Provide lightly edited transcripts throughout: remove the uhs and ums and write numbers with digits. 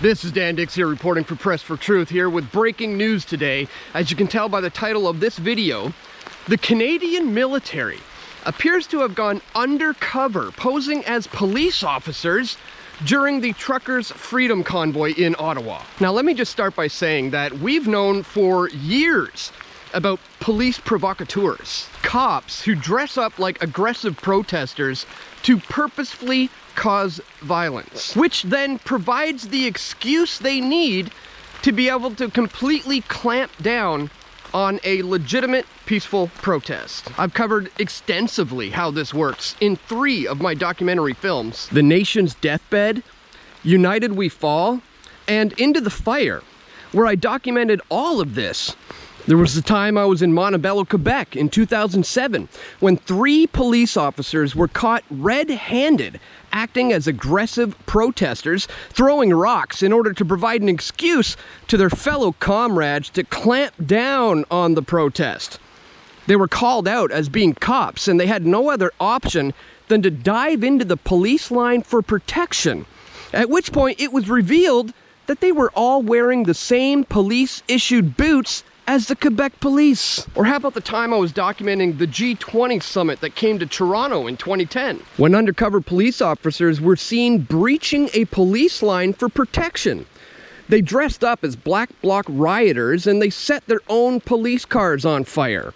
This is Dan Dix here reporting for Press for Truth here with breaking news today. As you can tell by the title of this video, the Canadian military appears to have gone undercover, posing as police officers during the Truckers' Freedom Convoy in Ottawa. Now let me just start by saying that we've known for years about police provocateurs, cops who dress up like aggressive protesters to purposefully cause violence, which then provides the excuse they need to be able to completely clamp down on a legitimate, peaceful protest. I've covered extensively how this works in 3 of my documentary films: The Nation's Deathbed, United We Fall, and Into the Fire, where I documented all of this. There was a time I was in Montebello, Quebec in 2007 when 3 police officers were caught red-handed acting as aggressive protesters, throwing rocks in order to provide an excuse to their fellow comrades to clamp down on the protest. They were called out as being cops, and they had no other option than to dive into the police line for protection, at which point it was revealed that they were all wearing the same police-issued boots as the Quebec police. Or how about the time I was documenting the G20 summit that came to Toronto in 2010, when undercover police officers were seen breaching a police line for protection. They dressed up as black bloc rioters and they set their own police cars on fire.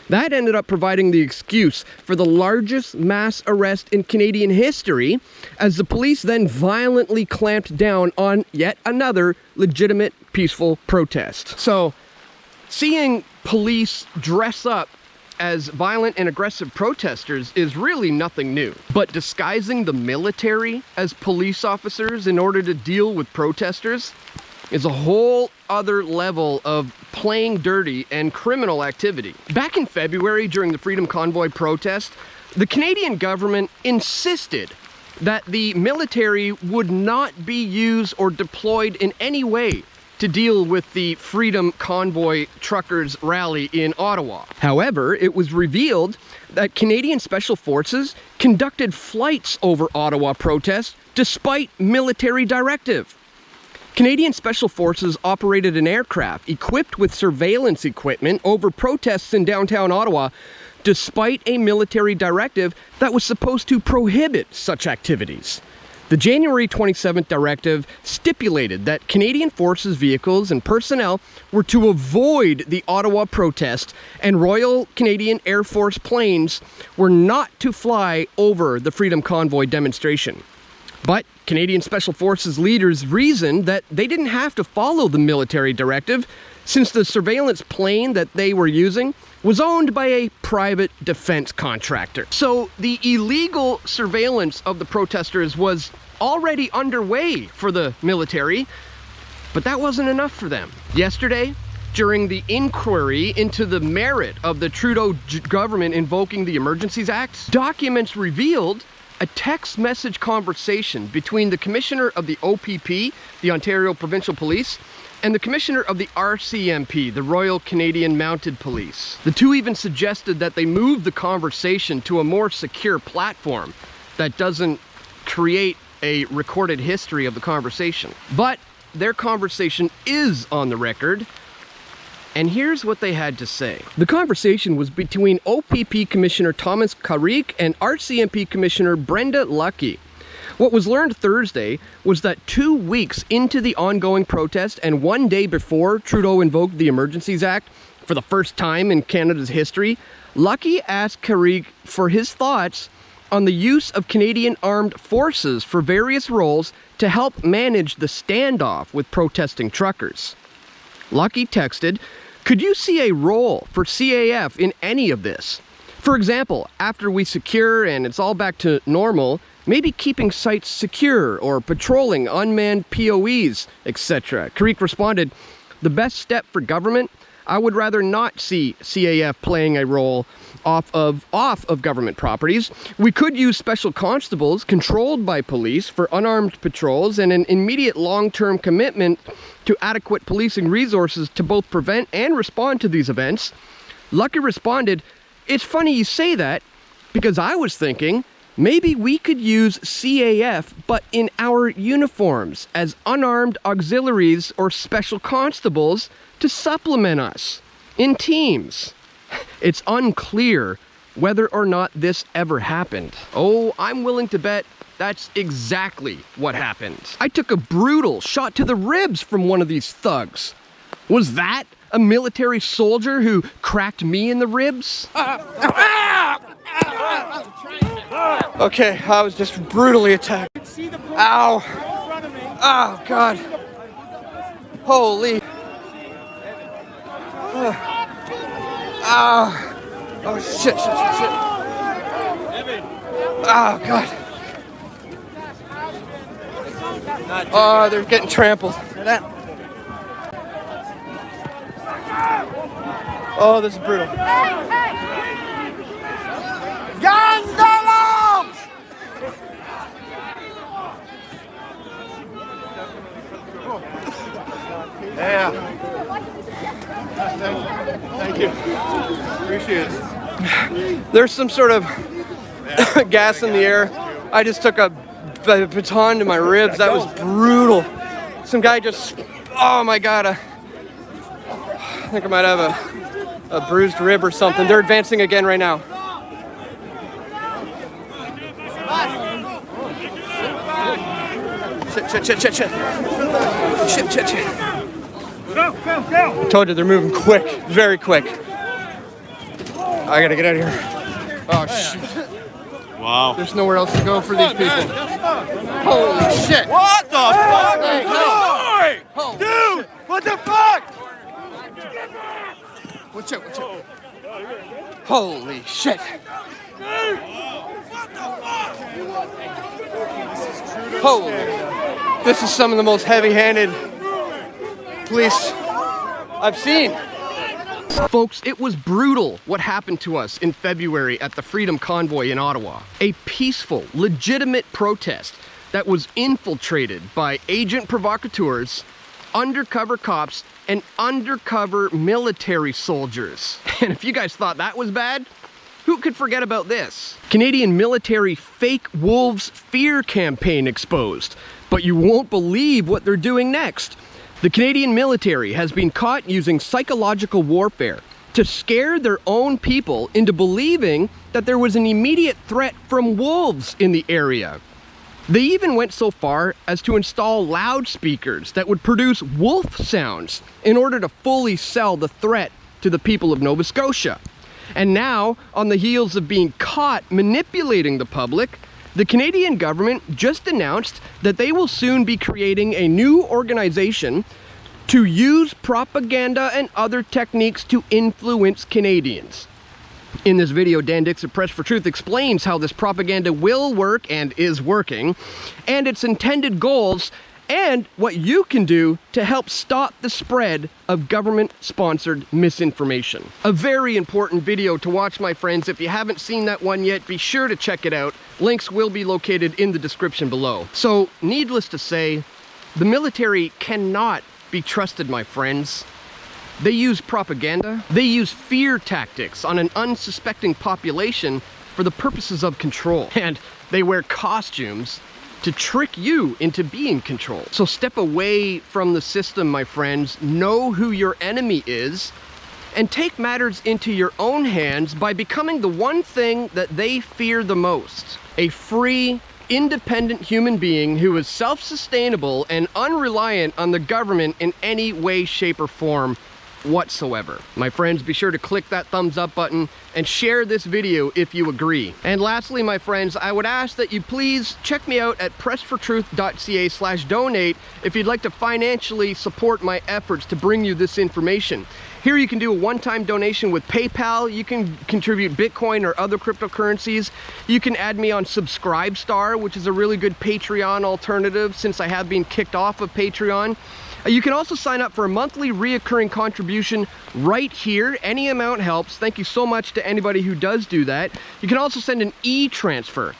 That ended up providing the excuse for the largest mass arrest in Canadian history, as the police then violently clamped down on yet another legitimate, peaceful protest. So, seeing police dress up as violent and aggressive protesters is really nothing new. But disguising the military as police officers in order to deal with protesters is a whole other level of playing dirty and criminal activity. Back in February, during the Freedom Convoy protest, the Canadian government insisted that the military would not be used or deployed in any way to deal with the Freedom Convoy truckers rally in Ottawa. However, it was revealed that Canadian Special Forces conducted flights over Ottawa protests despite military directive. Canadian Special Forces operated an aircraft equipped with surveillance equipment over protests in downtown Ottawa despite a military directive that was supposed to prohibit such activities. The January 27th directive stipulated that Canadian Forces vehicles and personnel were to avoid the Ottawa protest, and Royal Canadian Air Force planes were not to fly over the Freedom Convoy demonstration. But Canadian Special Forces leaders reasoned that they didn't have to follow the military directive, since the surveillance plane that they were using was owned by a private defense contractor. So the illegal surveillance of the protesters was already underway for the military, but that wasn't enough for them. Yesterday, during the inquiry into the merit of the Trudeau government invoking the Emergencies Act, documents revealed a text message conversation between the Commissioner of the OPP, the Ontario Provincial Police, and the Commissioner of the RCMP, the Royal Canadian Mounted Police. The two even suggested that they move the conversation to a more secure platform that doesn't create a recorded history of the conversation. But their conversation is on the record, and here's what they had to say. The conversation was between OPP Commissioner Thomas Carrick and RCMP Commissioner Brenda Lucki. What was learned Thursday was that 2 weeks into the ongoing protest and 1 day before Trudeau invoked the Emergencies Act for the first time in Canada's history, Lucki asked Carrick for his thoughts on the use of Canadian armed forces for various roles to help manage the standoff with protesting truckers. Lucki texted, "Could you see a role for CAF in any of this? For example, after we secure and it's all back to normal, maybe keeping sites secure or patrolling unmanned POEs, etc." Carrick responded, "The best step for government? I would rather not see CAF playing a role off of government properties. We could use special constables controlled by police for unarmed patrols and an immediate long-term commitment to adequate policing resources to both prevent and respond to these events." Lucki responded, "It's funny you say that, because I was thinking Maybe we could use CAF, but in our uniforms as unarmed auxiliaries or special constables to supplement us in teams. It's unclear whether or not this ever happened. Oh, I'm willing to bet that's exactly what happened. I took a brutal shot to the ribs from one of these thugs. Was that a military soldier who cracked me in the ribs? Okay, I was just brutally attacked. Ow! Oh, God. Holy. Oh, shit. Oh, God. Oh, they're getting trampled. Oh, this is brutal. Yeah. Thank you. Appreciate it. There's some sort of gas in the air. I just took a baton to my ribs. That was brutal. Some guy just, oh my God. I think I might have a bruised rib or something. They're advancing again right now. Shit. Go. Told you they're moving quick, very quick. I gotta get out of here. Oh shit. Wow. There's nowhere else to go for these people. Holy shit. What the fuck? Hey, Dude, shit. What the fuck? Watch out. Holy shit. Holy. This is some of the most heavy-handed police I've seen. Folks, it was brutal what happened to us in February at the Freedom Convoy in Ottawa. A peaceful, legitimate protest that was infiltrated by agent provocateurs, undercover cops, and undercover military soldiers. And if you guys thought that was bad, who could forget about this? Canadian military fake wolves fear campaign exposed. But you won't believe what they're doing next. The Canadian military has been caught using psychological warfare to scare their own people into believing that there was an immediate threat from wolves in the area. They even went so far as to install loudspeakers that would produce wolf sounds in order to fully sell the threat to the people of Nova Scotia. And now, on the heels of being caught manipulating the public, the Canadian government just announced that they will soon be creating a new organization to use propaganda and other techniques to influence Canadians. In this video, Dan Dix of Press for Truth explains how this propaganda will work and is working, and its intended goals, and what you can do to help stop the spread of government-sponsored misinformation. A very important video to watch, my friends. If you haven't seen that one yet, be sure to check it out. Links will be located in the description below. So, needless to say, the military cannot be trusted, my friends. They use propaganda. They use fear tactics on an unsuspecting population for the purposes of control. And they wear costumes to trick you into being controlled. So step away from the system, my friends. Know who your enemy is, and take matters into your own hands by becoming the one thing that they fear the most. A free, independent human being who is self-sustainable and unreliant on the government in any way, shape, or form whatsoever. My friends, be sure to click that thumbs up button and share this video if you agree. And lastly, my friends, I would ask that you please check me out at pressfortruth.ca/donate if you'd like to financially support my efforts to bring you this information. Here you can do a one-time donation with PayPal. You can contribute Bitcoin or other cryptocurrencies. You can add me on Subscribestar, which is a really good Patreon alternative since I have been kicked off of Patreon. You can also sign up for a monthly reoccurring contribution right here. Any amount helps. Thank you so much to anybody who does do that. You can also send an e-transfer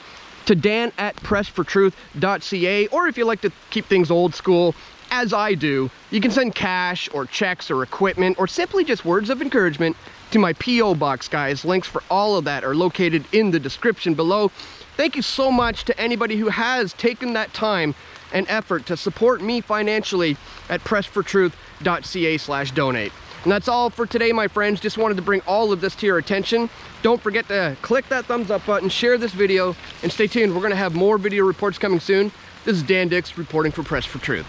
to dan@pressfortruth.ca, or if you like to keep things old school, as I do, you can send cash or checks or equipment or simply just words of encouragement to my P.O. box, guys. Links for all of that are located in the description below. Thank you so much to anybody who has taken that time and effort to support me financially at pressfortruth.ca/donate. And that's all for today, my friends. Just wanted to bring all of this to your attention. Don't forget to click that thumbs up button, share this video, and stay tuned. We're going to have more video reports coming soon. This is Dan Dix reporting for Press for Truth.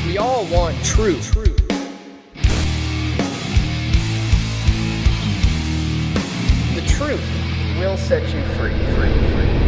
We all want truth. The truth will set you free.